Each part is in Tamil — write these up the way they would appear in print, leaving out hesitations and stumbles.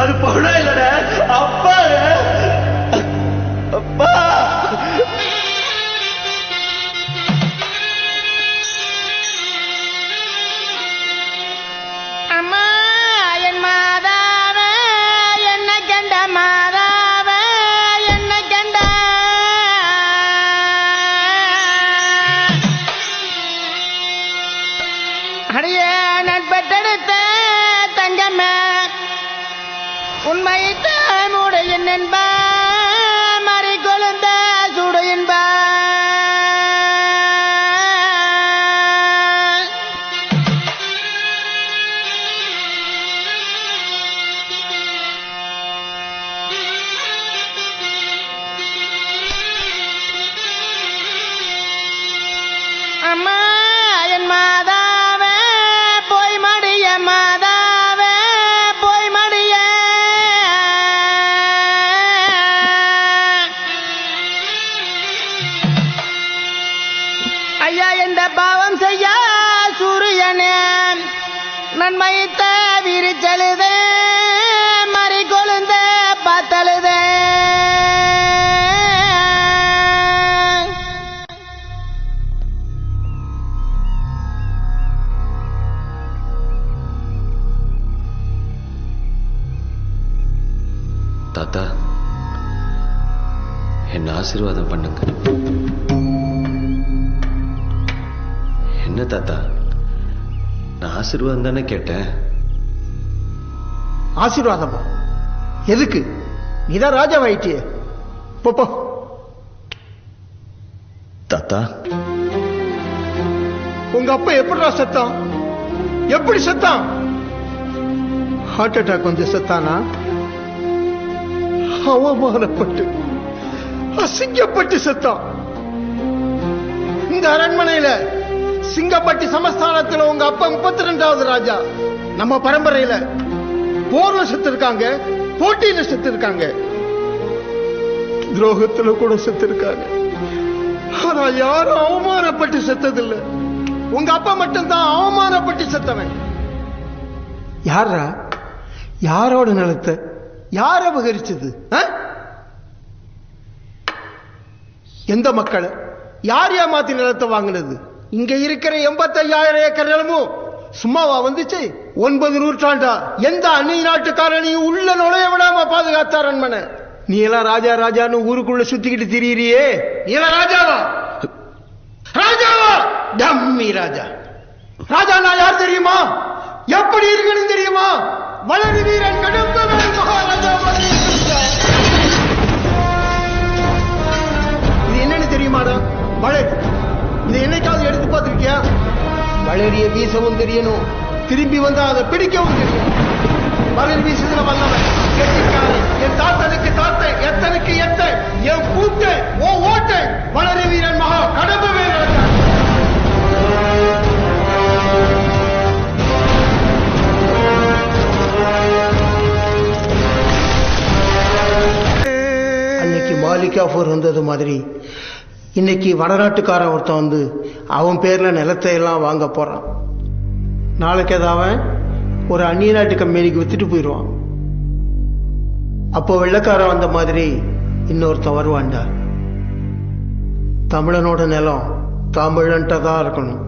அது பொண்ணா இல்லட அப்பா அப்பா. அம்மா என் மாதாவ என்ன கண்ட மாதாவ என்ன கண்ட அடிய நட்பெடுத்த தங்கம்மே உண்மை தாமுடைய நண்ப மறை கொழுந்த சுடையன்ப அம்மா என் மாதாவே போய் மடிய மாதாவே போய் மடிய ஐயா எந்த பாவம் செய்ய சூரியனே நன்மை விரிச்செழுதே மறி கொழுந்த பார்த்தழுதே தாத்தா என்ன ஆசீர்வாதம் பண்ணுங்க. என்ன தாத்தா நான் ஆசீர்வாதம் தானே கேட்டேன். ஆசீர்வாதமா? எதுக்கு? நீதான் ராஜாவாயிட்டியே. போ. தாத்தா உங்க அப்பா எப்படிடா செத்தான்? எப்படி செத்தான்? ஹார்ட் அட்டாக் வந்து செத்தானா? அவமானப்பட்டு அசிங்கப்பட்டு செத்தான். இந்த அரண்மனையில சிங்கப்பட்டி சமஸ்தானத்துல உங்க அப்பா 32வது ராஜா. நம்ம பரம்பரையில போர்ல செத்து இருக்காங்க, போட்டியில செத்து இருக்காங்க, துரோகத்துல கூட செத்து இருக்காங்க. ஆனா யாரும் அவமானப்பட்டு செத்ததில்லை. உங்க அப்பா மட்டும்தான் அவமானப்பட்டு செத்தவன். யாரா? யாரோட நிலத்தை யார் அபகரிச்சது? எந்த மக்களை யார் ஏமாத்தி நிலத்தை வாங்கினது? இங்க இருக்கிற 85,000 ஏக்கர் நிலமும் சும்மாவா வந்துச்சு? 9 நூற்றாண்டா எந்த அந்நிய நாட்டுக்காரனையும் உள்ள நுழைய விடாம பாதுகாத்த அரண்மனை. நீ எல்லாம் ராஜா ராஜான்னு ஊருக்குள்ள சுத்திக்கிட்டு திரியிறியே, நீ எல்லாம் ராஜாவா? ராஜாவா? டம்மி ராஜா. ராஜா நான் யார் தெரியுமா? எப்படி இருக்கணும் தெரியுமா? வளரி வீரன் கடம்பவேல் மகாராஜா. இது என்னன்னு தெரியுமாடா? வளரி. இதை என்னைக்காவது எடுத்து பார்த்திருக்கியா? வளரிய வீசவும் தெரியணும், திரும்பி வந்தா அதை பிடிக்கவும் தெரியணும். வளரி வீசுதுல வல்லவன் கெட்டிக்காரன். என் தாத்தனுக்கு தாத்தன், எத்தனுக்கு எத்தன், என் கூட்டன், ஓ ஓட்டன் வளரி வீரன் மகா கடம்பவேல் ராஜா. அன்னைக்கு மாலிகாபூர் வந்தது மாதிரி இன்னைக்கு வடநாட்டுக்காரன் ஒருத்தன் வந்து அவன் பேர்ல நிலத்தை எல்லாம் வாங்க போறான். நாளைக்கு அவன் ஒரு அந்நிய நாட்டு கம்பெனிக்கு வித்துட்டு போயிடுவான். அப்போ வெள்ளக்காரன் வந்த மாதிரி இன்னொருத்தன் வருவான்டா. தமிழனோட நிலம் தமிழன்ட்டதான் இருக்கணும்.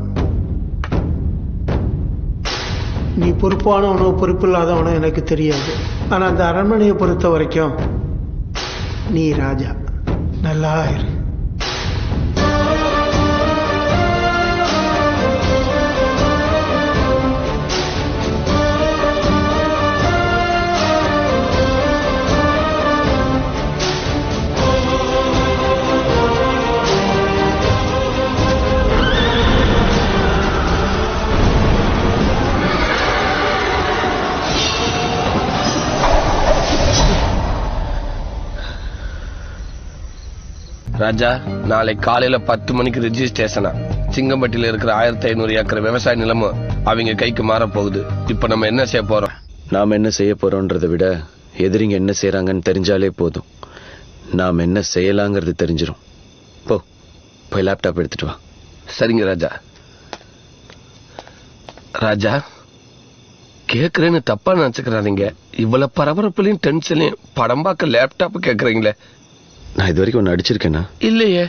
நீ பொறுப்பானவனோ பொறுப்பு இல்லாதவனோ எனக்கு தெரியாது. ஆனா அந்த அரண்மனையை பொறுத்த வரைக்கும் நீ ராஜா. நல்லா இரு. ராஜா, நாளை காலையில 10 மணிக்கு ரிஜிஸ்ட்ரேஷனா. சிங்கம்பட்டியில இருக்கிற 1500 ஏக்கர் விவசாய நிலமும் அவங்க கைக்கு மாற போகுது. இப்ப நம்ம என்ன செய்ய போறோம்? நாம் என்ன செய்ய போறோம்ன்றதை விட எதிரிங்க என்ன செய்யறாங்கன்னு தெரிஞ்சாலே போதும். நாம் என்ன செய்யலாங்கிறது தெரிஞ்சிடும். போய் லேப்டாப் எடுத்துட்டு வா. சரிங்க ராஜா. ராஜா, கேக்குறேன்னு தப்பா நினைச்சுக்கிறாதீங்க. இவ்வளவு பரபரப்புலயும் டென்ஷன்லயும் படம் பார்க்க லேப்டாப் கேக்குறீங்களே. நான் இது வரைக்கும் ஒன்று அடிச்சிருக்கேனா? இல்லையே.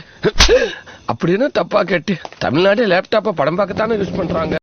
அப்படின்னு தப்பா கேட்டு தமிழ்நாடு லேப்டாப்ப படம் பார்க்கத்தானே யூஸ் பண்றாங்க.